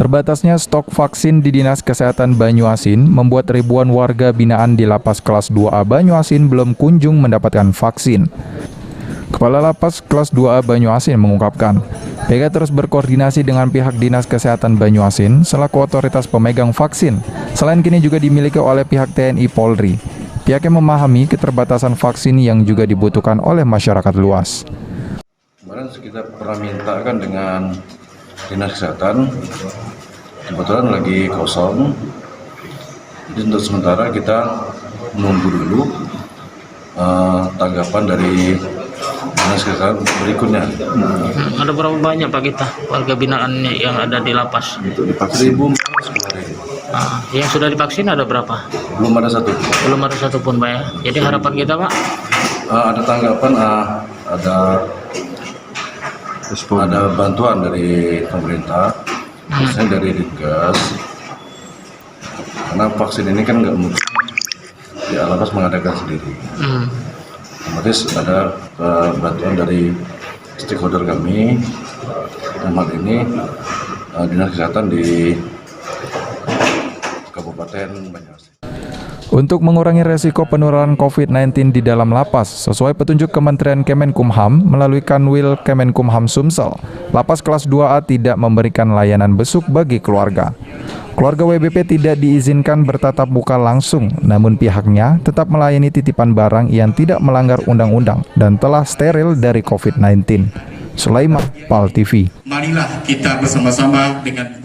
Terbatasnya stok vaksin di Dinas Kesehatan Banyuasin membuat ribuan warga binaan di Lapas Kelas 2A Banyuasin belum kunjung mendapatkan vaksin. Kepala Lapas Kelas 2A Banyuasin mengungkapkan, PK terus berkoordinasi dengan pihak Dinas Kesehatan Banyuasin selaku otoritas pemegang vaksin. Selain kini juga dimiliki oleh pihak TNI Polri. Pihaknya memahami keterbatasan vaksin yang juga dibutuhkan oleh masyarakat luas. Kemarin kita pernah minta kan dengan Dinas Kesehatan, kebetulan lagi kosong, jadi untuk sementara kita menunggu dulu tanggapan dari Dinas Kesehatan berikutnya. Ada berapa banyak Pak kita warga binaan yang ada di lapas? Untuk divaksin 1.000 kemarin. Yang sudah divaksin ada berapa? Belum ada satu. Belum ada satupun Pak ya. Jadi harapan kita Pak? Ada tanggapan, ada bantuan dari pemerintah, misalnya dari Dinkes, karena vaksin ini kan nggak mungkin di Lapas mengadakan sendiri. Otomatis ada bantuan dari stakeholder kami, dalam hal ini Dinas Kesehatan di Kabupaten Banyuasin. Untuk mengurangi resiko penularan COVID-19 di dalam lapas, sesuai petunjuk Kementerian Kemenkumham melalui Kanwil Kemenkumham Sumsel, Lapas Kelas 2A tidak memberikan layanan besuk bagi keluarga. Keluarga WBP tidak diizinkan bertatap muka langsung, namun pihaknya tetap melayani titipan barang yang tidak melanggar undang-undang dan telah steril dari COVID-19. Sulaiman, PAL TV. Marilah kita bersama-sama dengan